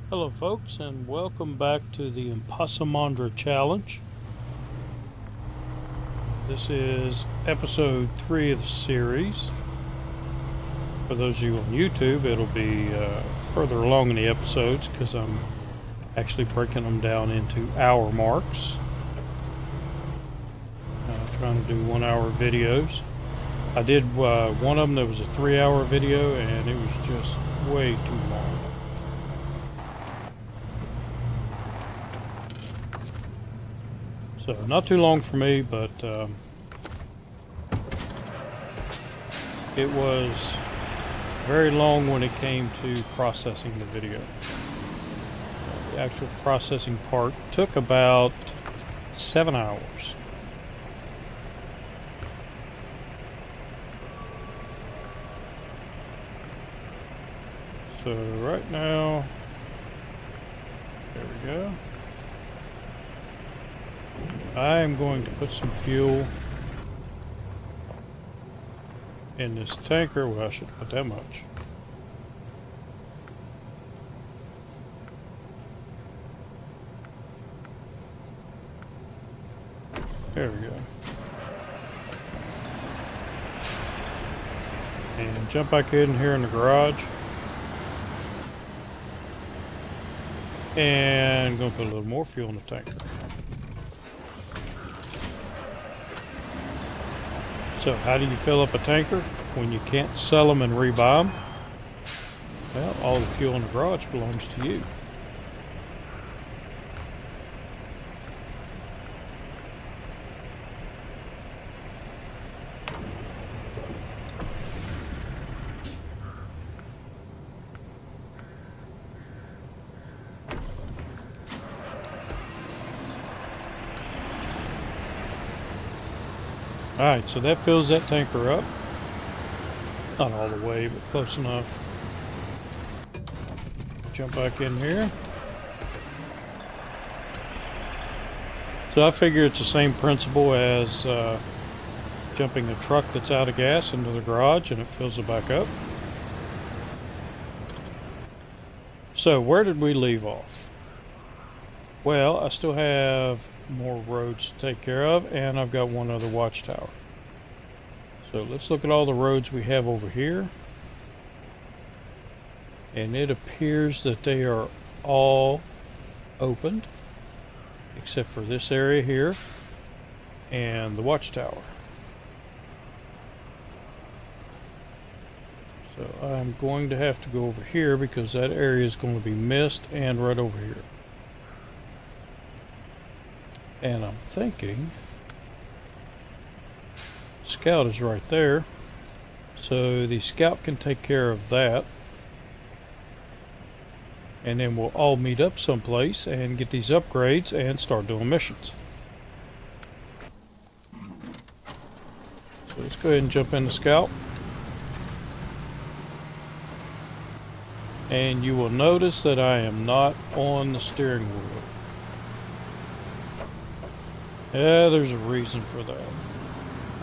Hello folks, and welcome back to the ImpossImandra challenge. This is episode 3 of the series. For those of you on YouTube, it'll be further along in the episodes because I'm actually breaking them down into hour marks. Trying to do 1 hour videos. I did one of them that was a 3-hour video and it was just way too long. So not too long for me, but it was very long when it came to processing the video. The actual processing part took about 7 hours. So right now, there we go. I am going to put some fuel in this tanker. Well, I shouldn't put that much. There we go. And jump back in here in the garage. And I'm going to put a little more fuel in the tanker. So how do you fill up a tanker when you can't sell them and rebuy them? Well, all the fuel in the garage belongs to you. Alright, so that fills that tanker up. Not all the way, but close enough. Jump back in here. So I figure it's the same principle as jumping a truck that's out of gas into the garage and it fills it back up. So where did we leave off? Well, I still have more roads to take care of, and I've got one other watchtower. So let's look at all the roads we have over here. And it appears that they are all opened, except for this area here and the watchtower. So I'm going to have to go over here because that area is going to be missed, and right over here. And I'm thinking scout is right there, so the scout can take care of that, and then we'll all meet up someplace and get these upgrades and start doing missions. So let's go ahead and jump in the scout, and you will notice that I am not on the steering wheel. Yeah, there's a reason for that.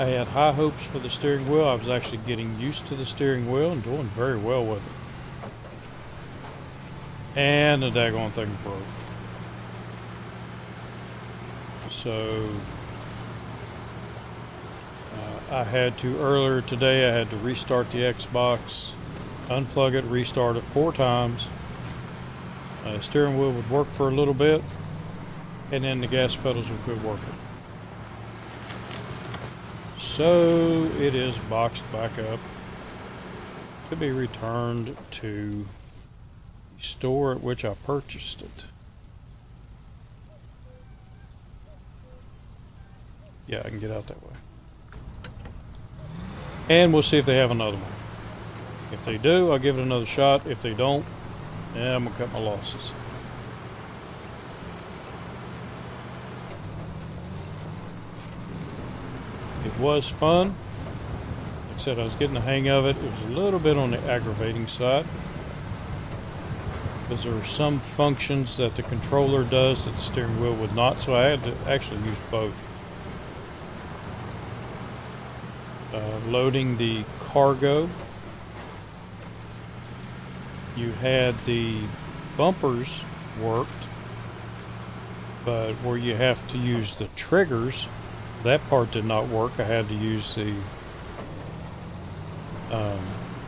I had high hopes for the steering wheel. I was actually getting used to the steering wheel and doing very well with it. And the daggone thing broke. So I had to, earlier today, I had to restart the Xbox, unplug it, restart it 4 times. The steering wheel would work for a little bit, and then the gas pedals would quit working. So it is boxed back up to be returned to the store at which I purchased it. Yeah, I can get out that way. And we'll see if they have another one. If they do, I'll give it another shot. If they don't, yeah, I'm gonna cut my losses. It was fun. Like I said, I was getting the hang of it. It was a little bit on the aggravating side, because there are some functions that the controller does that the steering wheel would not, so I had to actually use both. Loading the cargo, you had the bumpers worked, but where you have to use the triggers, that part did not work. I had to use the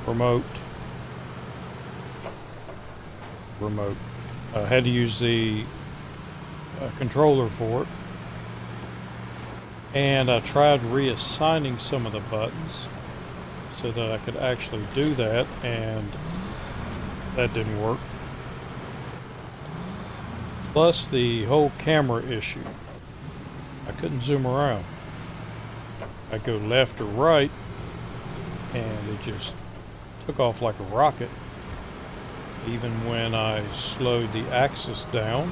remote. I had to use the controller for it. And I tried reassigning some of the buttons so that I could actually do that, and that didn't work. Plus the whole camera issue. I couldn't zoom around. I'd go left or right, and it just took off like a rocket. Even when I slowed the axis down.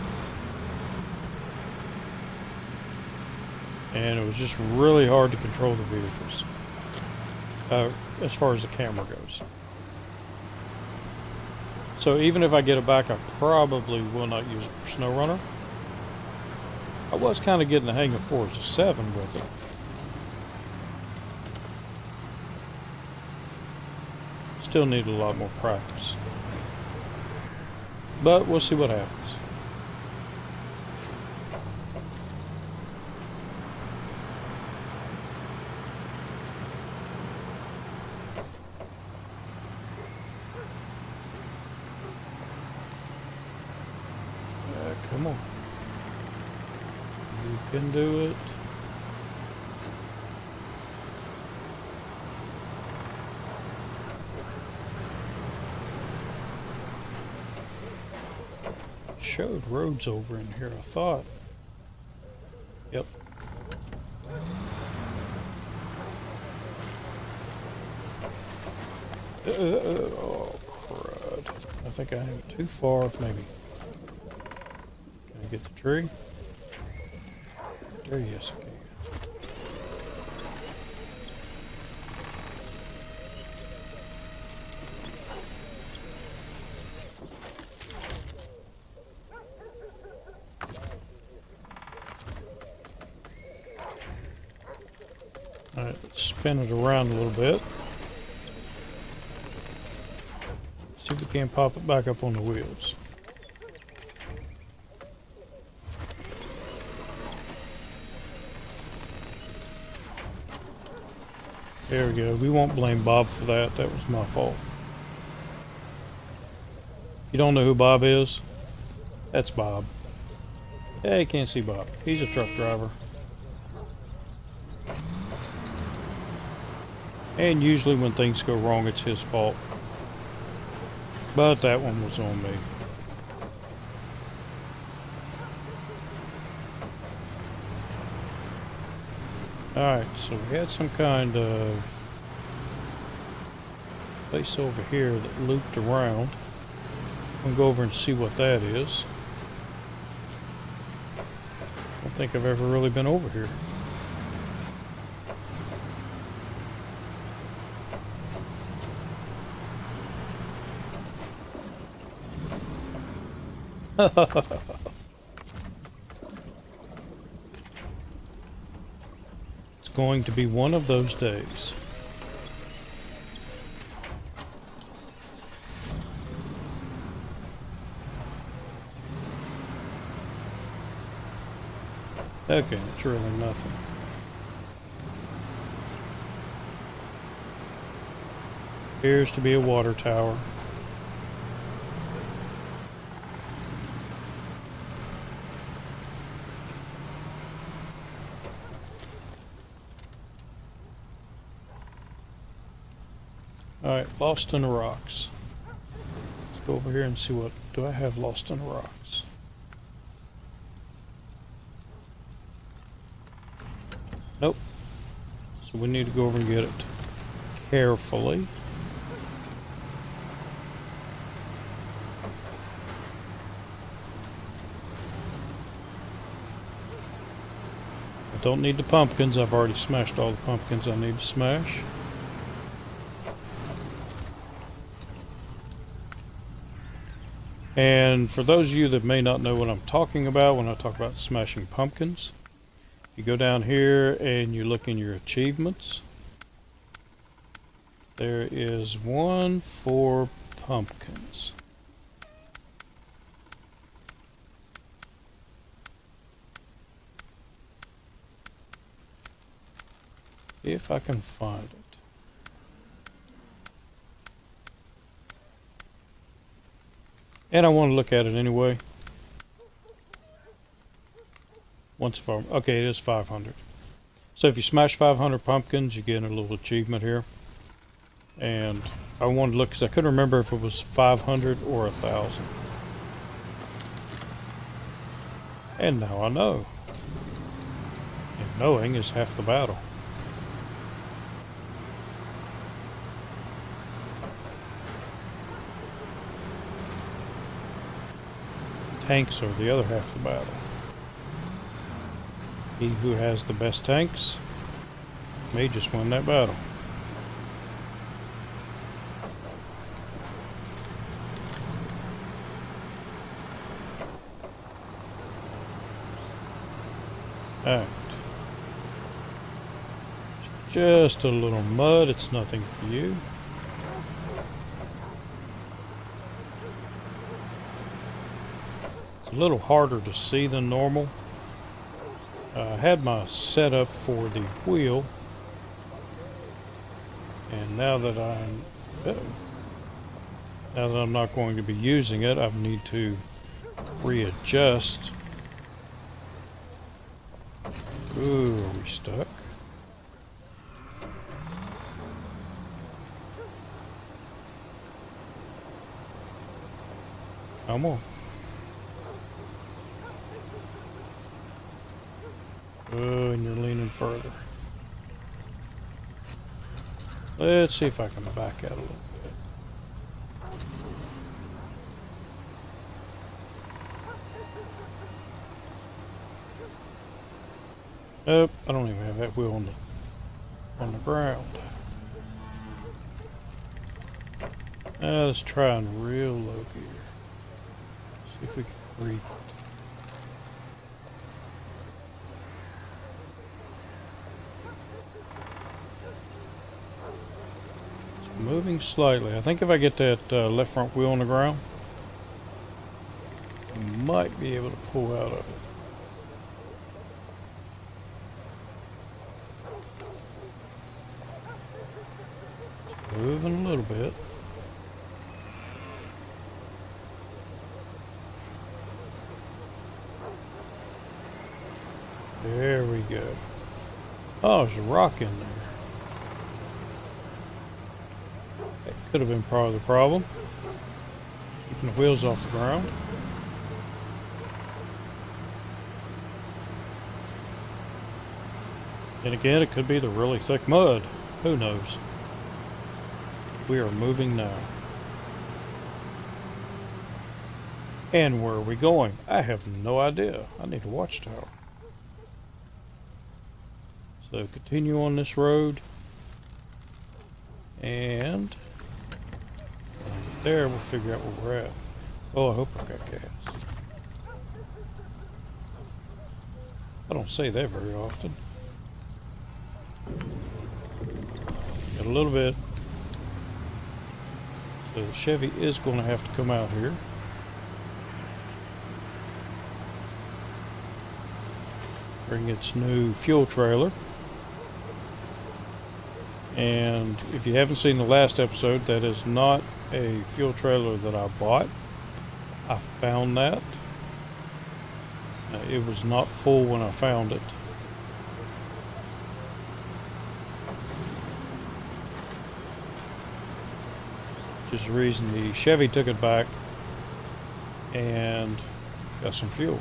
And it was just really hard to control the vehicles. As far as the camera goes. So even if I get it back, I probably will not use it for SnowRunner. I was kind of getting the hang of Forza 7 with it. Still need a lot more practice. But we'll see what happens. Come on. You can do it. Showed roads over in here, I thought. Yep. Oh, crud. I think I am too far, maybe. Can I get the tree? There, yes, I can. Alright, let's spin it around a little bit. See if we can pop it back up on the wheels. There we go. We won't blame Bob for that. That was my fault. If you don't know who Bob is, that's Bob. Yeah, you can't see Bob. He's a truck driver. And usually when things go wrong, it's his fault. But that one was on me. Alright, so we had some kind of place over here that looped around. I'm gonna go over and see what that is. Don't think I've ever really been over here. It's going to be one of those days. Okay, it's really nothing. Appears to be a water tower. Alright, lost in the rocks. Let's go over here and see what do I have lost in the rocks. Nope. So we need to go over and get it carefully. I don't need the pumpkins. I've already smashed all the pumpkins I need to smash. And for those of you that may not know what I'm talking about when I talk about smashing pumpkins, you go down here and you look in your achievements. There is one for pumpkins. If I can find it. And I want to look at it anyway. Okay, it is 500. So if you smash 500 pumpkins, you get a little achievement here. And I wanted to look because I couldn't remember if it was 500 or 1,000. And now I know. And knowing is half the battle. Tanks are the other half of the battle. He who has the best tanks may just win that battle. Alright. Just a little mud, it's nothing for you. It's a little harder to see than normal. I had my setup for the wheel, and now that I'm not going to be using it, I need to readjust. Ooh, are we stuck? Come on. Oh, and you're leaning further. Let's see if I can back out a little bit. Nope, I don't even have that wheel on the ground. Let's try on real low gear. See if we can breathe. Moving slightly. I think if I get that left front wheel on the ground, I might be able to pull out of it. Moving a little bit. There we go. Oh, there's a rock in there. That could have been part of the problem. Keeping the wheels off the ground. And again, it could be the really thick mud. Who knows? We are moving now. And where are we going? I have no idea. I need a watchtower. So continue on this road. And there we'll figure out where we're at. Oh, I hope I've got gas. I don't say that very often. Got a little bit. So the Chevy is going to have to come out here. Bring its new fuel trailer. And if you haven't seen the last episode, that is not a fuel trailer that I bought. I found that. It was not full when I found it. Which is the reason the Chevy took it back and got some fuel.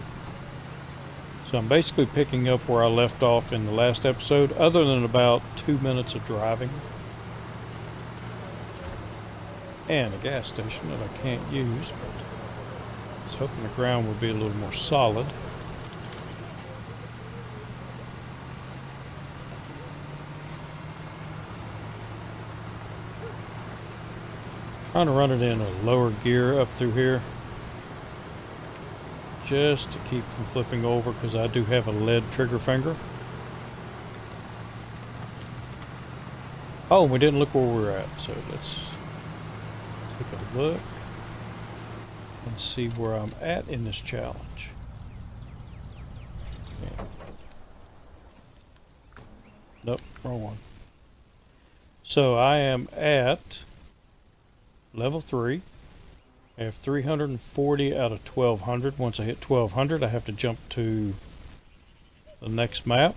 So I'm basically picking up where I left off in the last episode, other than about 2 minutes of driving. And a gas station that I can't use, but I was hoping the ground would be a little more solid. Trying to run it in a lower gear up through here, just to keep from flipping over, because I do have a lead trigger finger. Oh, we didn't look where we're at, so let's take a look and see where I'm at in this challenge. Okay. Nope, wrong one. So I am at level 3. I have 340 out of 1200. Once I hit 1200, I have to jump to the next map.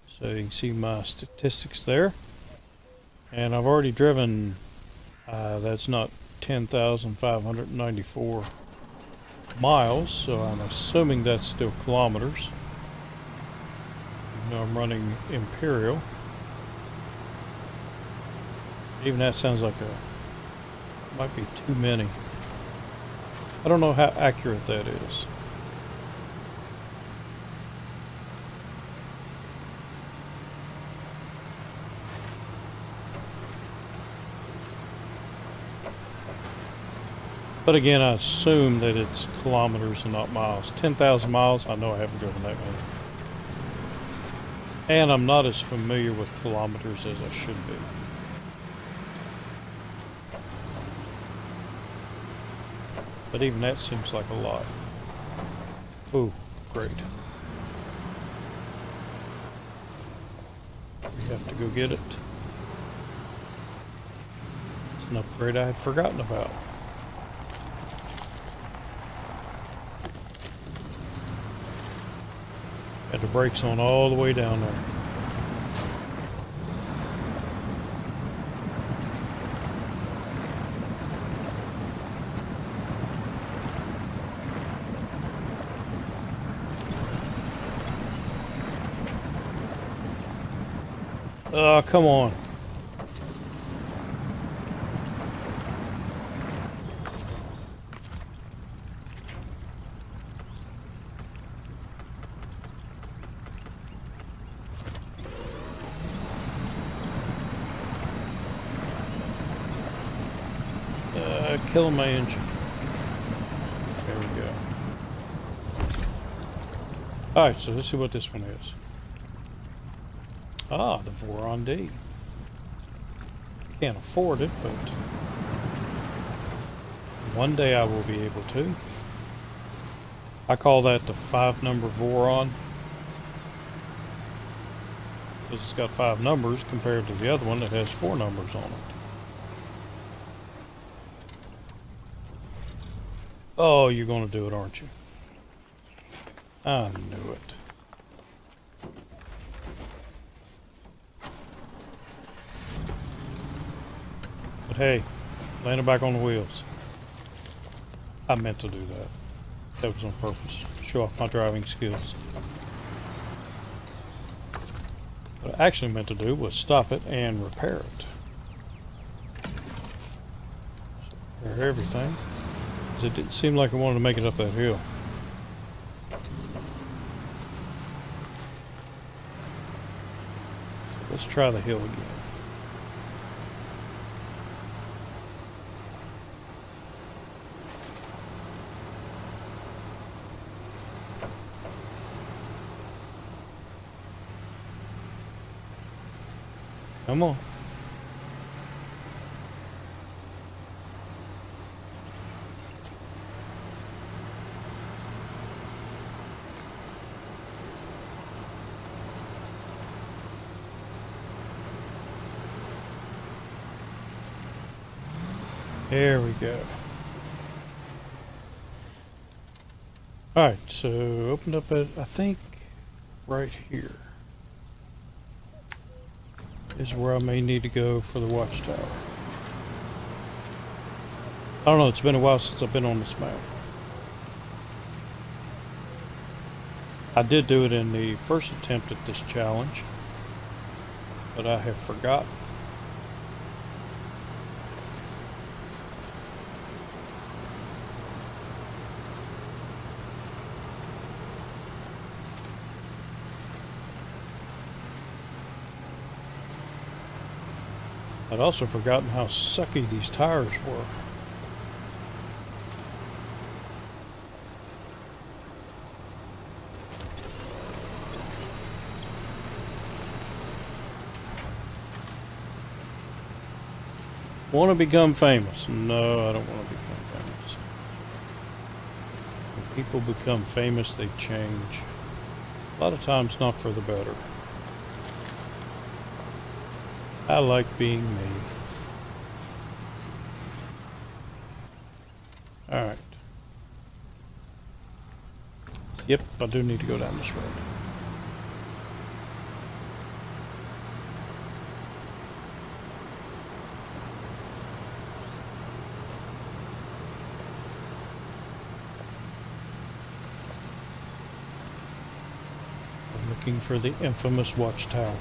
So you can see my statistics there. And I've already driven, that's not 10,594 miles, so I'm assuming that's still kilometers. You know, I'm running Imperial. Even that sounds like might be too many. I don't know how accurate that is. But again, I assume that it's kilometers and not miles. 10,000 miles, I know I haven't driven that many. And I'm not as familiar with kilometers as I should be. But even that seems like a lot. Ooh, great. We have to go get it. It's an upgrade I had forgotten about. Had the brakes on all the way down there. Oh, come on. Killing my engine. There we go. Alright, so let's see what this one is. Ah, the Voron D. Can't afford it, but one day I will be able to. I call that the 5-number Voron, because it's got 5 numbers compared to the other one that has 4 numbers on it. Oh, you're going to do it, aren't you? I knew it. But hey, landing back on the wheels. I meant to do that. That was on purpose. Show off my driving skills. What I actually meant to do was stop it and repair it. Repair everything. It didn't seem like I wanted to make it up that hill. So let's try the hill again. Come on. There we go. Alright, so opened up at, I think, right here is where I may need to go for the Watchtower. I don't know, it's been a while since I've been on this map. I did do it in the first attempt at this challenge, but I have forgotten. I'd also forgotten how sucky these tires were. Want to become famous? No, I don't want to become famous. When people become famous, they change. A lot of times not for the better. I like being me. Alright. Yep, I do need to go down this road. I'm looking for the infamous Watchtower.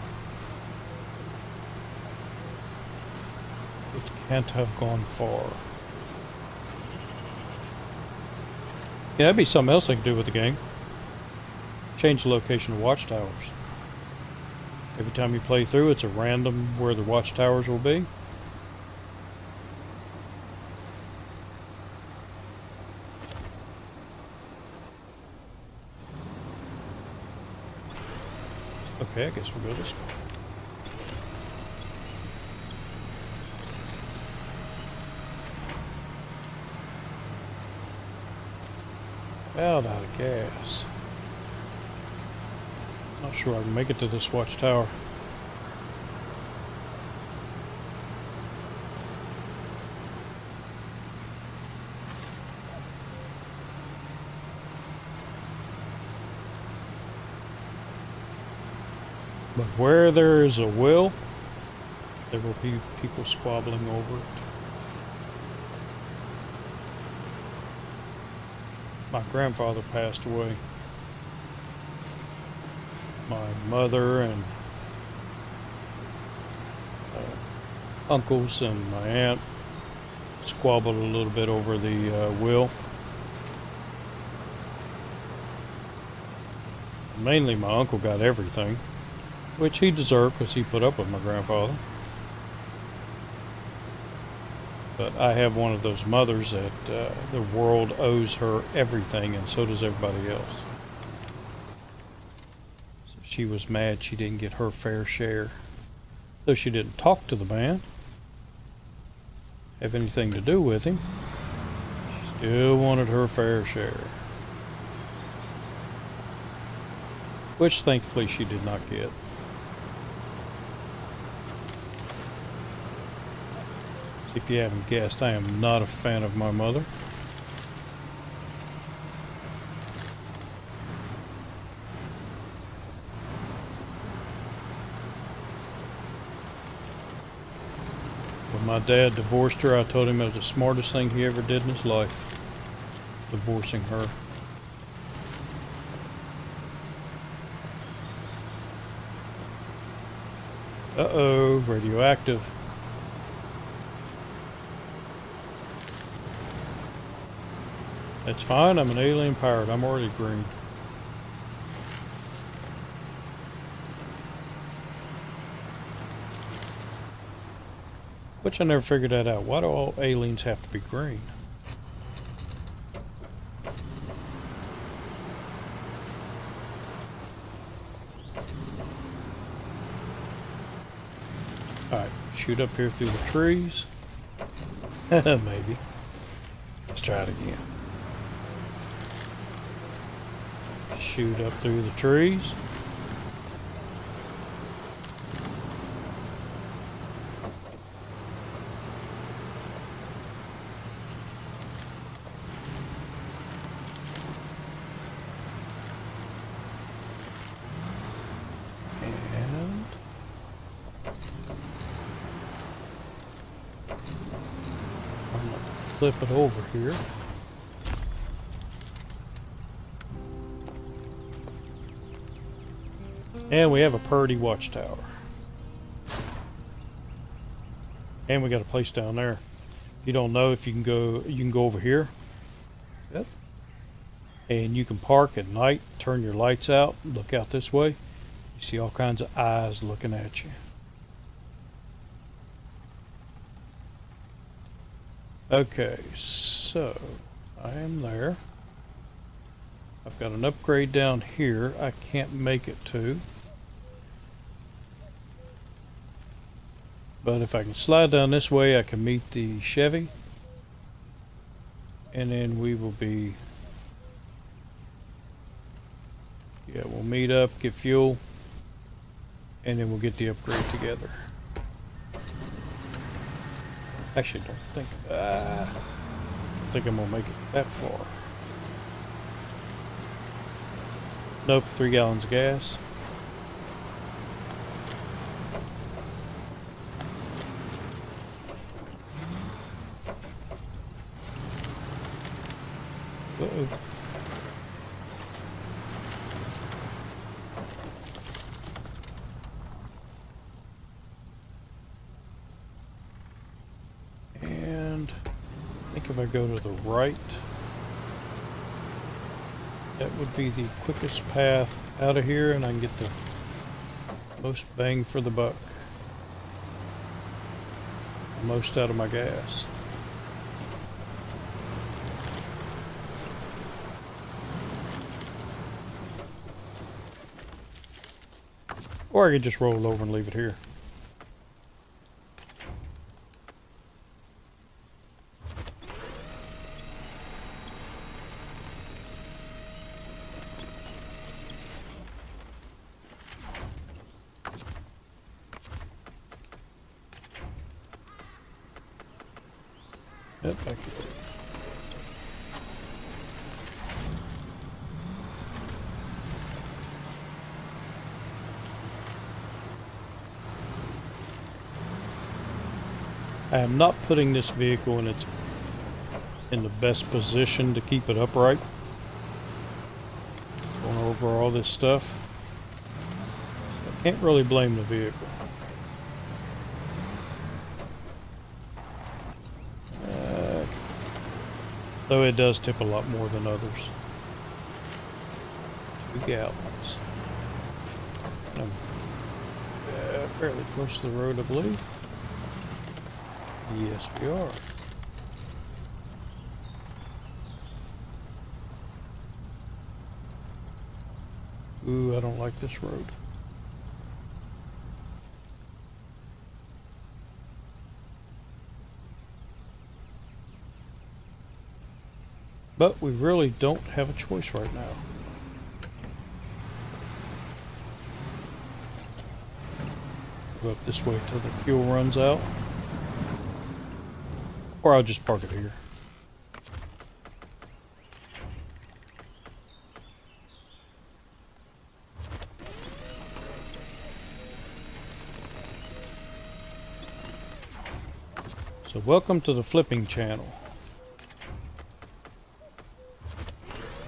It can't have gone far. Yeah, that'd be something else I could do with the game. Change the location of Watchtowers. Every time you play through, it's a random where the Watchtowers will be. Okay, I guess we'll go this way. About out of gas. Not sure I can make it to this watchtower. But where there is a will, there will be people squabbling over it. My grandfather passed away. My mother and uncles and my aunt squabbled a little bit over the will. Mainly my uncle got everything, which he deserved because he put up with my grandfather. But I have one of those mothers that the world owes her everything, and so does everybody else. So she was mad she didn't get her fair share. Though she didn't talk to the man, have anything to do with him, she still wanted her fair share. Which thankfully she did not get. If you haven't guessed, I am not a fan of my mother. When my dad divorced her, I told him it was the smartest thing he ever did in his life, divorcing her. Uh-oh, radioactive. That's fine, I'm an alien pirate. I'm already green. Which I never figured that out. Why do all aliens have to be green? Alright, shoot up here through the trees. Maybe. Let's try it again. Shoot up through the trees. And I'm going to flip it over here. And we have a purdy watchtower. And we got a place down there. If you don't know, if you can go over here. Yep. And you can park at night, turn your lights out, look out this way. You see all kinds of eyes looking at you. Okay, so I am there. I've got an upgrade down here I can't make it to. But if I can slide down this way, I can meet the Chevy. And then we will be... Yeah, we'll meet up, get fuel. And then we'll get the upgrade together. Actually, don't think I'm gonna make it that far. Nope, 3 gallons of gas. Uh-oh. And I think if I go to the right, that would be the quickest path out of here, and I can get the most bang for the buck. Most out of my gas. Or I could just roll it over and leave it here. Yep, back here. I am not putting this vehicle in the best position to keep it upright. Going over all this stuff. So I can't really blame the vehicle. Though it does tip a lot more than others. 2 gallons. I'm fairly close to the road, I believe. Yes, we are. Ooh, I don't like this road. But we really don't have a choice right now. Go up this way till the fuel runs out. Or I'll just park it here. So welcome to the flipping channel.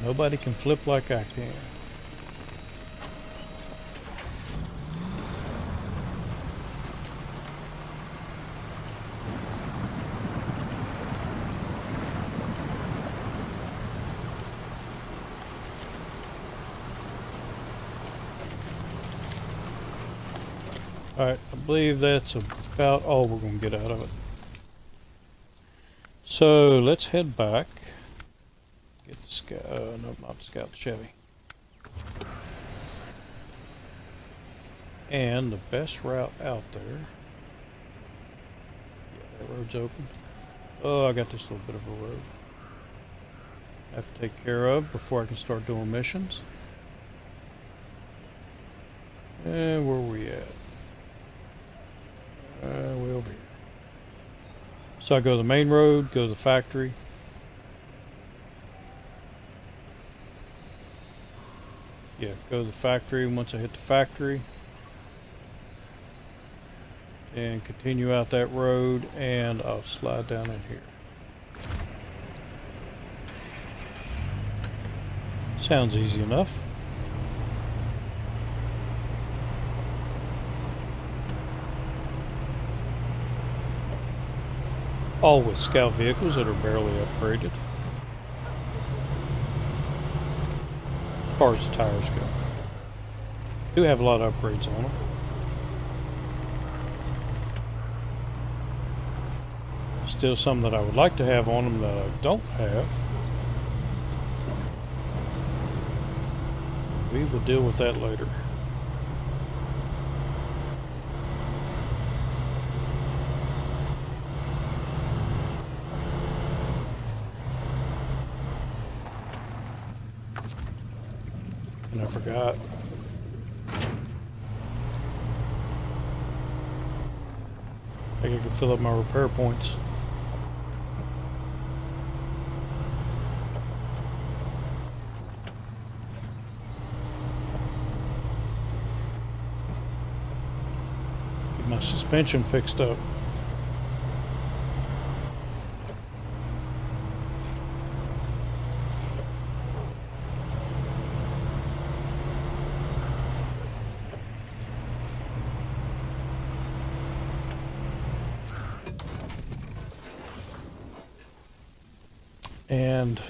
Nobody can flip like I can. Alright, I believe that's about all we're going to get out of it. So let's head back. Get the Scout, no, not the Scout, the Chevy. And the best route out there. Yeah, that road's open. Oh, I got this little bit of a road I have to take care of before I can start doing missions. And where are we at? Way over here. So I go to the main road, go to the factory. Yeah, go to the factory. Once I hit the factory, and continue out that road, and I'll slide down in here. Sounds easy enough. All with Scout vehicles that are barely upgraded. As far as the tires go. Do have a lot of upgrades on them. Still some that I would like to have on them that I don't have. We will deal with that later. And I forgot. I think I can fill up my repair points. suspension fixed up. And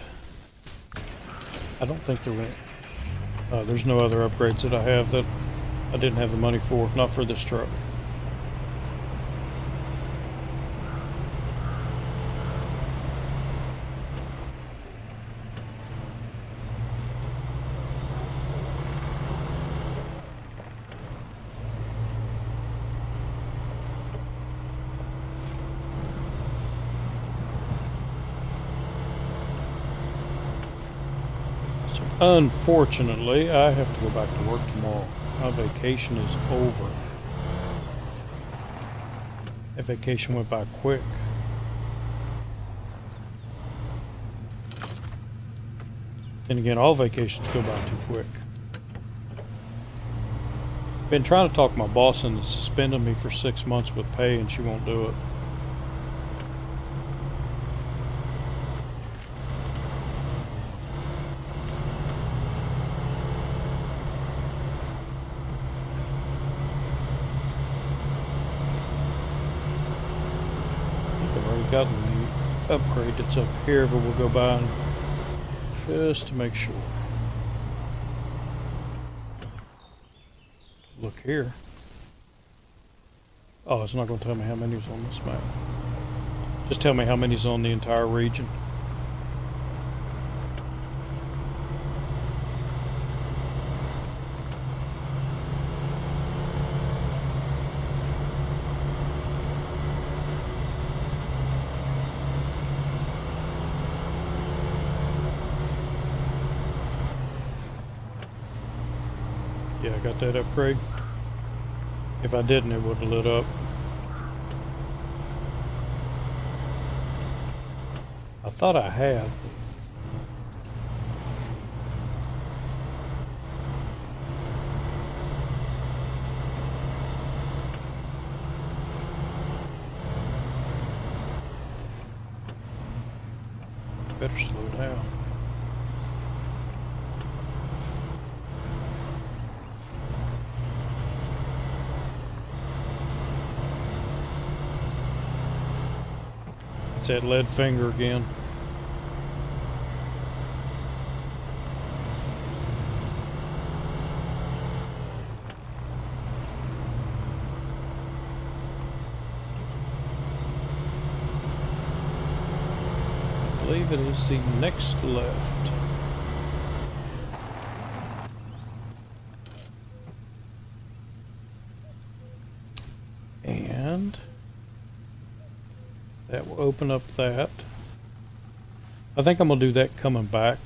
I don't think there's no other upgrades that I have that I didn't have the money for, not for this truck. Unfortunately, I have to go back to work tomorrow. My vacation is over. That vacation went by quick. Then again, all vacations go by too quick. Been trying to talk my boss into suspending me for 6 months with pay, and she won't do it. Gotten the upgrade that's up here, but we'll go by and just to make sure. Look here. Oh, it's not going to tell me how many's on this map. Just tell me how many's on the entire region. Yeah, I got that upgrade. If I didn't, it would have lit up. I thought I had. Better slow down. It's that lead finger again. I believe it is the next left. And that will open up that. I think I'm going to do that coming back.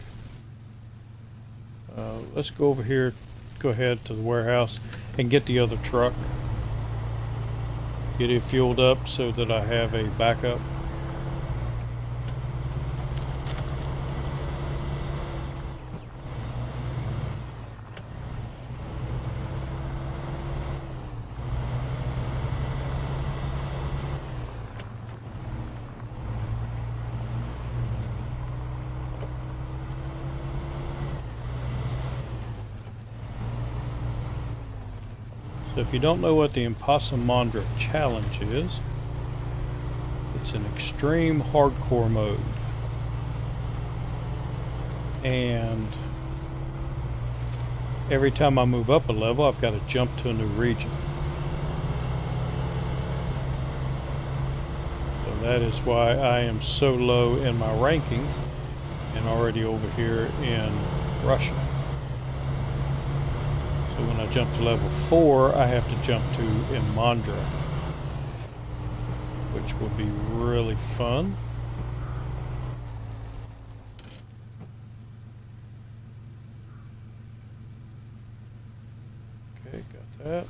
Let's go over here, go ahead to the warehouse and get the other truck. Get it fueled up so that I have a backup. So if you don't know what the ImpossImandra challenge is, it's an extreme hardcore mode. And every time I move up a level, I've got to jump to a new region. So that is why I am so low in my ranking and already over here in Russia. So when I jump to level 4, I have to jump to Imandra, which will be really fun. Okay, got that.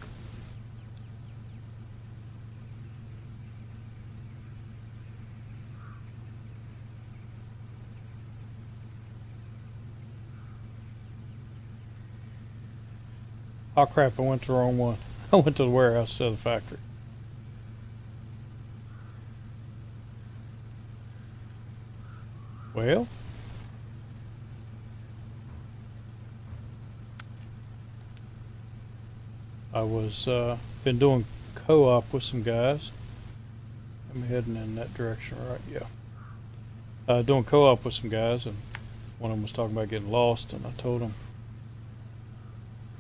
Oh crap, I went to the wrong one. I went to the warehouse instead of the factory. Well, I was been doing co-op with some guys. I'm heading in that direction, right? Yeah. Doing co-op with some guys, and one of them was talking about getting lost, and I told him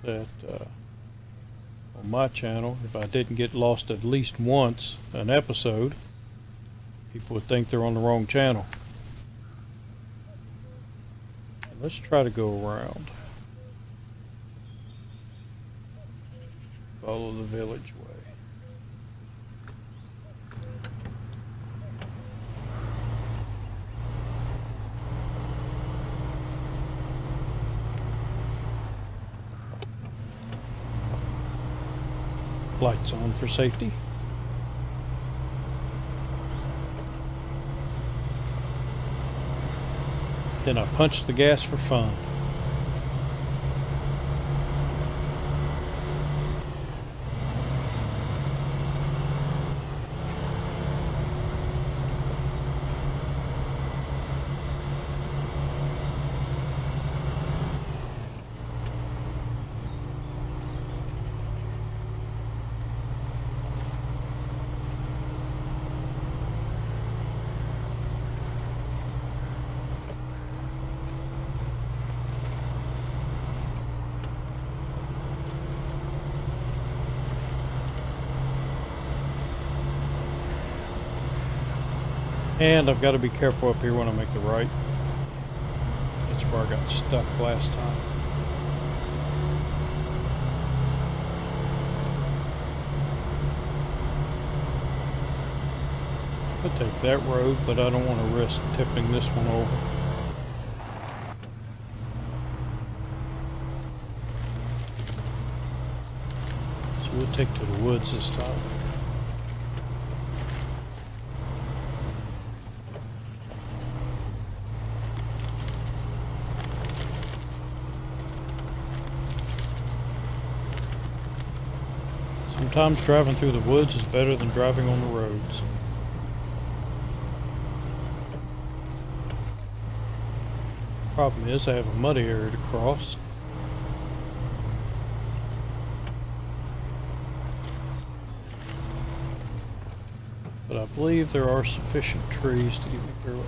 that on my channel, if I didn't get lost at least once an episode, people would think they're on the wrong channel. Let's try to go around. Follow the village way. Lights on for safety. Then I punch the gas for fun. And I've got to be careful up here when I make the right. That's where I got stuck last time. I'll take that road, but I don't want to risk tipping this one over. So we'll take to the woods this time. Sometimes driving through the woods is better than driving on the roads. Problem is I have a muddy area to cross. But I believe there are sufficient trees to get me through it.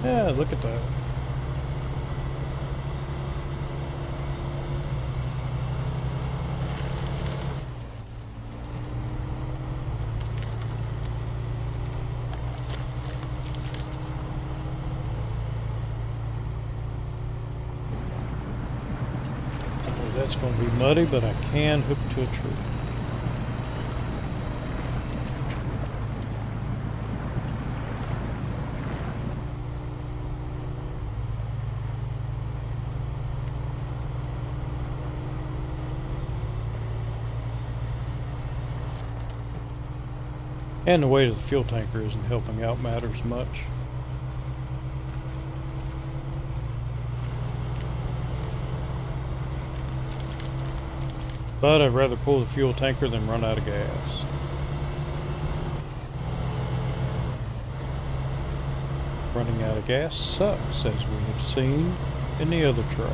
Yeah, look at that. That's going to be muddy, but I can hook to a tree. And the weight of the fuel tanker isn't helping out matters much. But I'd rather pull the fuel tanker than run out of gas. Running out of gas sucks, as we have seen in the other truck.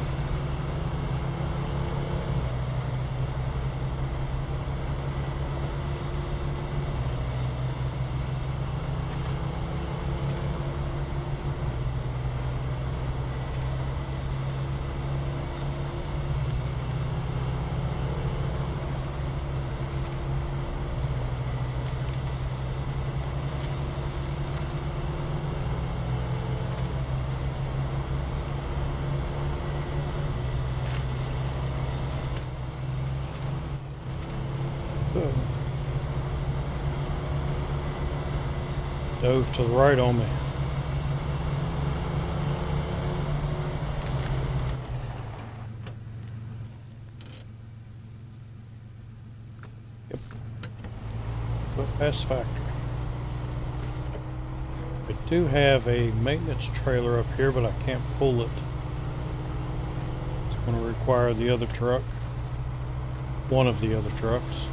Dove to the right on me. Yep. But past the factory. I do have a maintenance trailer up here, but I can't pull it. It's going to require the other truck, one of the other trucks,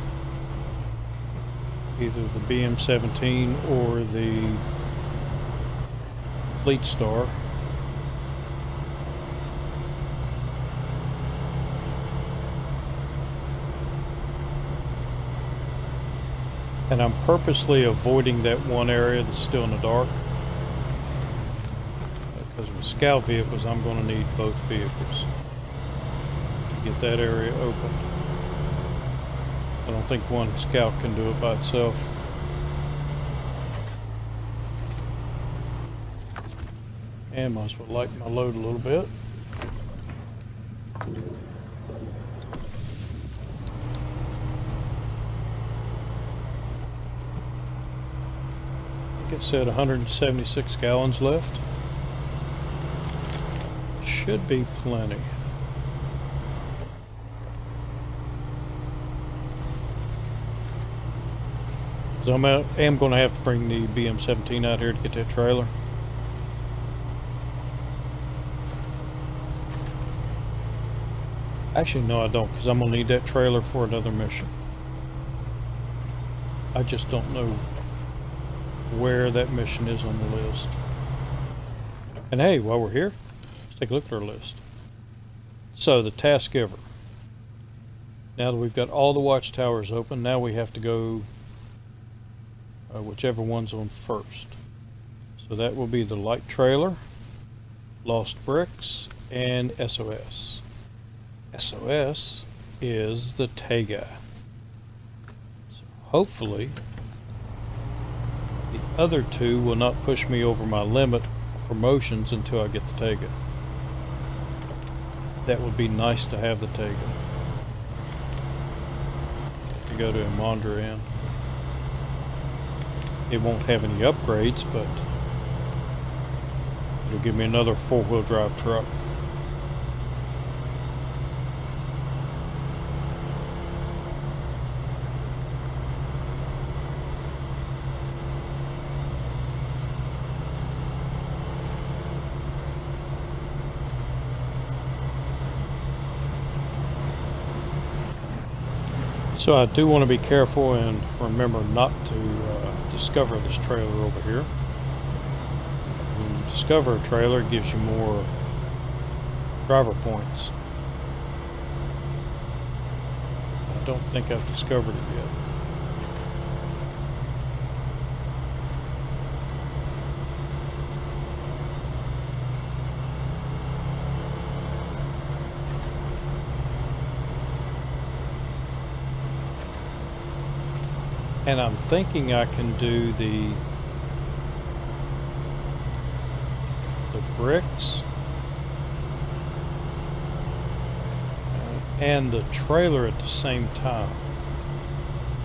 either the BM17 or the Fleet Star. And I'm purposely avoiding that one area that's still in the dark. Because with scout vehicles, I'm going to need both vehicles to get that area open. I don't think one scout can do it by itself. And might as well lighten my load a little bit. It said 176 gallons left. Should be plenty. So I am going to have to bring the BM17 out here to get that trailer. Actually, no, I don't, because I'm going to need that trailer for another mission. I just don't know where that mission is on the list. And hey, while we're here, let's take a look at our list. So, the task giver. Now that we've got all the watchtowers open, now we have to go whichever one's on first. So that will be the light trailer, lost bricks, and SOS. SOS is the Taymyr. So hopefully the other two will not push me over my limit promotions until I get the Taymyr. That would be nice to have the Taymyr. To go to Imandra in. It won't have any upgrades, but it'll give me another four-wheel drive truck. So I do want to be careful and remember not to discover this trailer over here. When you discover a trailer, it gives you more driver points. I don't think I've discovered it yet. And I'm thinking I can do the bricks and the trailer at the same time.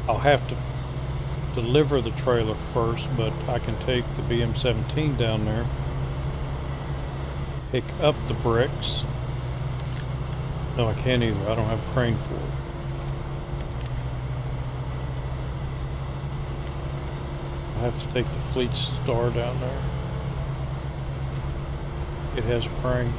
I'll have to deliver the trailer first, but I can take the BM17 down there, pick up the bricks. No, I can't either. I don't have a crane for it. I have to take the Fleet Star down there. It has a crane.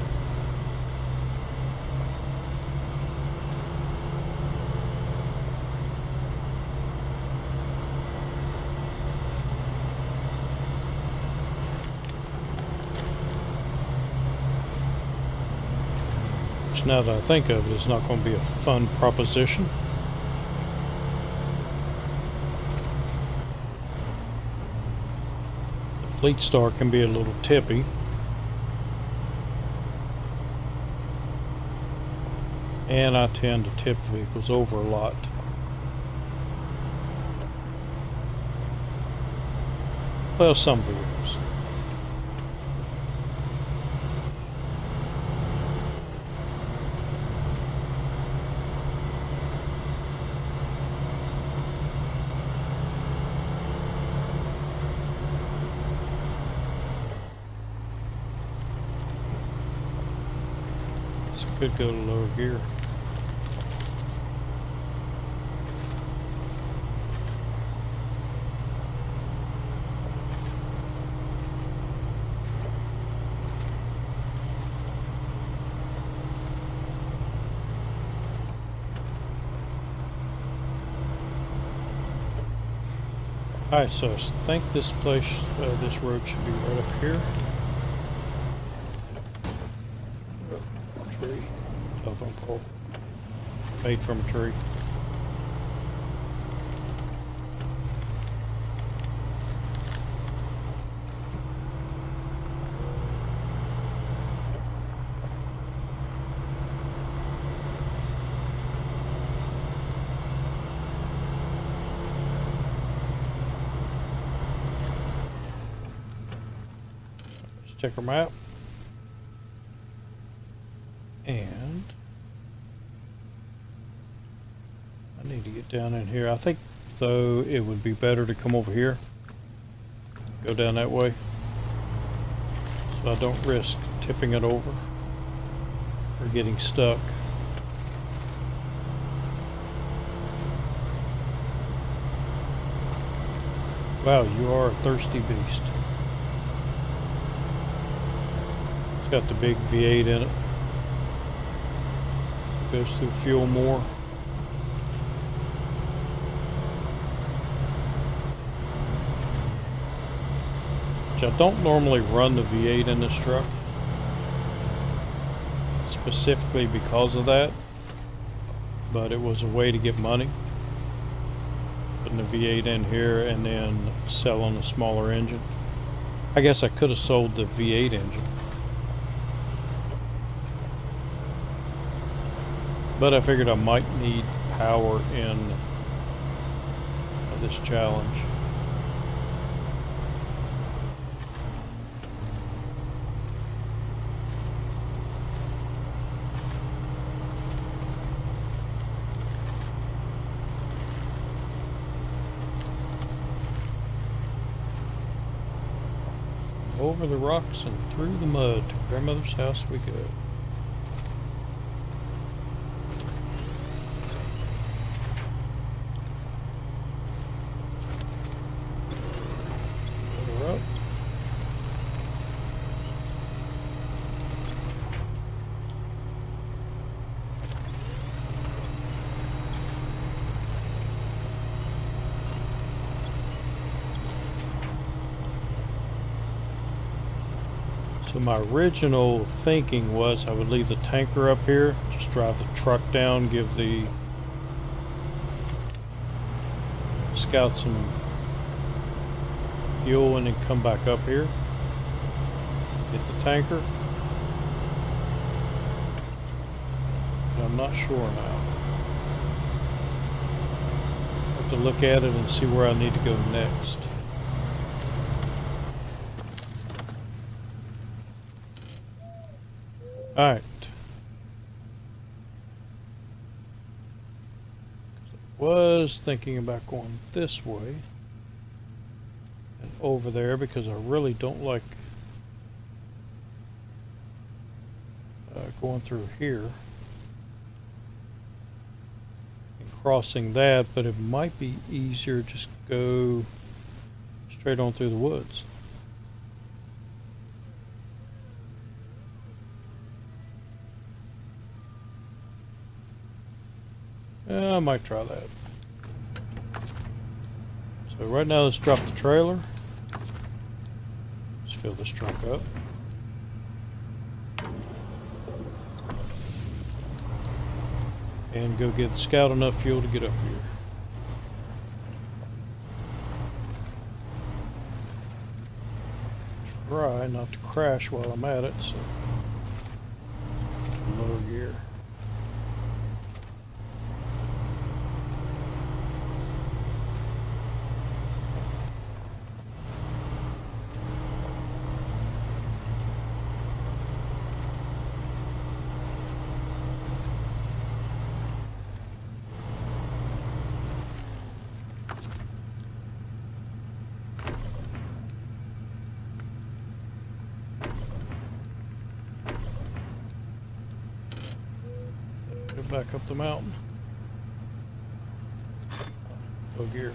Which, now that I think of it, is not going to be a fun proposition. Fleet Star can be a little tippy. And I tend to tip vehicles over a lot. Well, some vehicles. Could go to lower gear. Alright, so I think this place, this road should be right up here. Tree. Telephone pole. Made from a tree. Check our map. And I need to get down in here. I think, though, it would be better to come over here. Go down that way. So I don't risk tipping it over or getting stuck. Wow, you are a thirsty beast. It's got the big V8 in it. Goes through fuel more. Which I don't normally run the V8 in this truck. Specifically because of that. But it was a way to get money. Putting the V8 in here and then selling a smaller engine. I guess I could have sold the V8 engine. But I figured I might need power in this challenge. Over the rocks and through the mud to grandmother's house we go. So my original thinking was I would leave the tanker up here, just drive the truck down, give the scout some fuel, and then come back up here, get the tanker. But I'm not sure now. I have to look at it and see where I need to go next. Alright. I was thinking about going this way and over there because I really don't like going through here and crossing that, but it might be easier just go straight on through the woods. I might try that. So right now let's drop the trailer. Let's fill this truck up. And go get the scout enough fuel to get up here. Try not to crash while I'm at it, so lower gear. Back up the mountain. Low gear.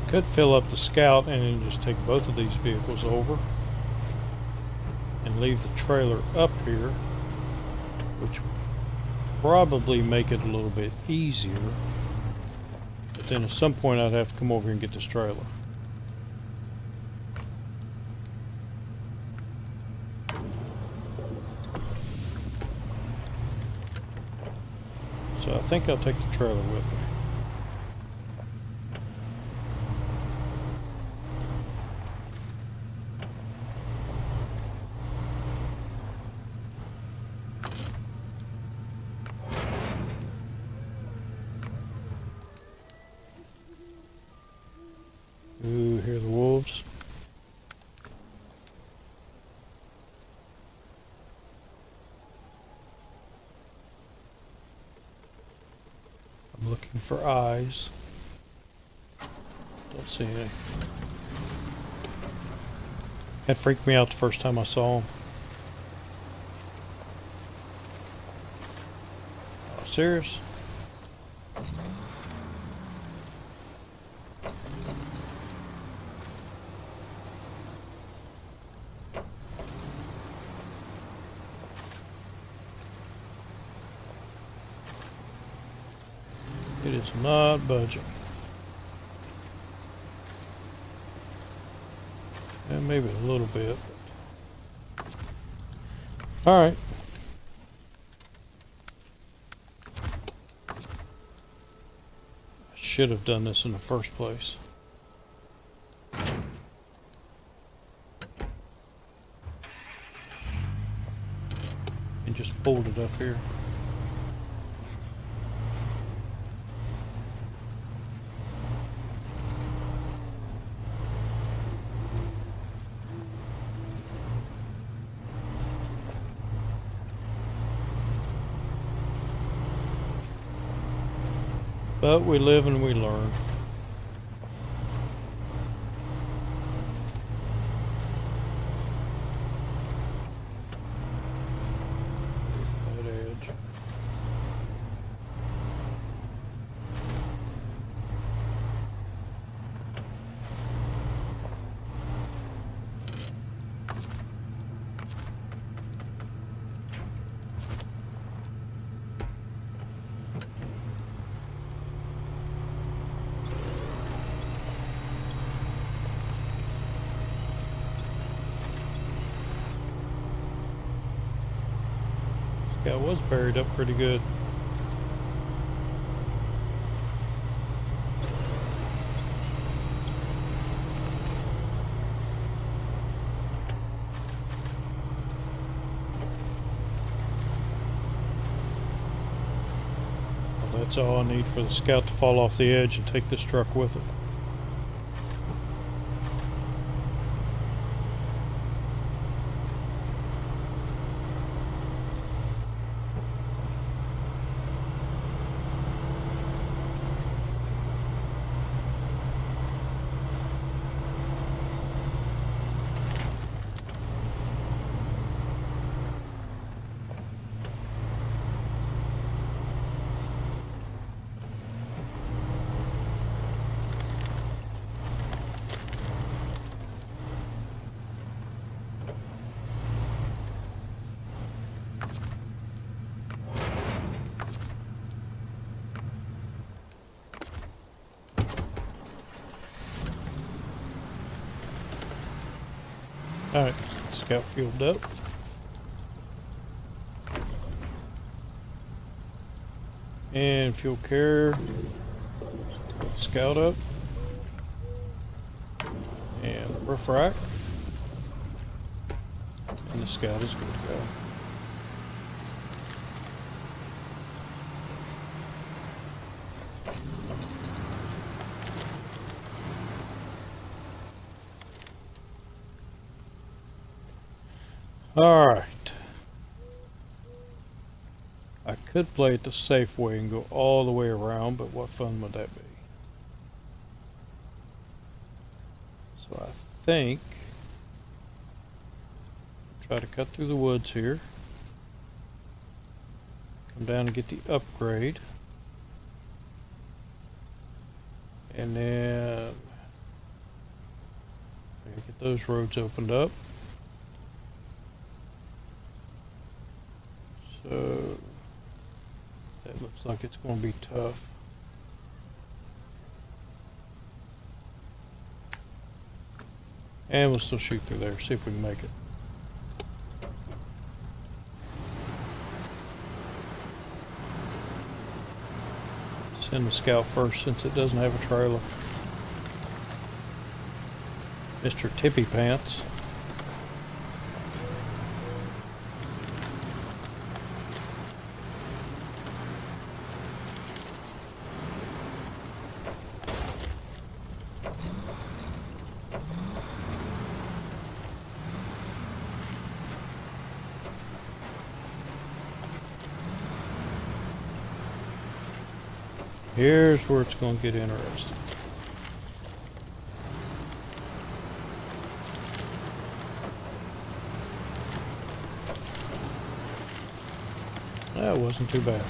Could fill up the Scout and then just take both of these vehicles over and leave the trailer up here, which would probably make it a little bit easier. But then at some point I'd have to come over here and get this trailer. So I think I'll take the trailer with me. Ooh, hear the wolves. I'm looking for eyes. Don't see any. That freaked me out the first time I saw them. Oh, serious? It is not budging. And maybe a little bit. But... all right. I should have done this in the first place. And just pulled it up here. But we live and we learn. There's that edge. Yeah, it was buried up pretty good. Well, that's all I need for the Scout to fall off the edge and take this truck with it. Alright, Scout fueled up. And fuel carrier. Put the Scout up. And roof rack. And the Scout is good to go. Alright. I could play it the safe way and go all the way around, but what fun would that be? So I think try to cut through the woods here. Come down and get the upgrade. And then Get those roads opened up. So that looks like it's going to be tough. And we'll still shoot through there, see if we can make it. Send the scout first since it doesn't have a trailer. Mr. Tippy Pants. Here's where it's going to get interesting. That wasn't too bad.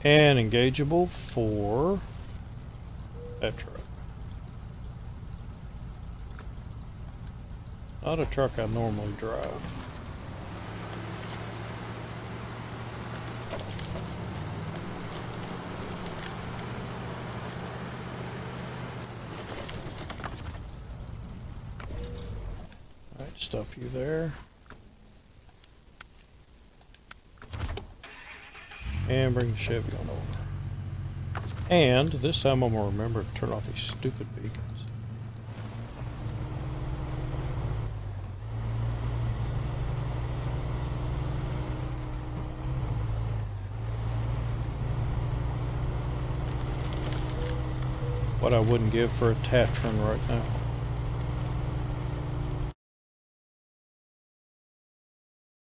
And engageable for that truck. Not a truck I normally drive. Alright, stop you there. And bring the Chevy on over. And this time I'm going to remember to turn off these stupid beacons. What I wouldn't give for a Tatron right now.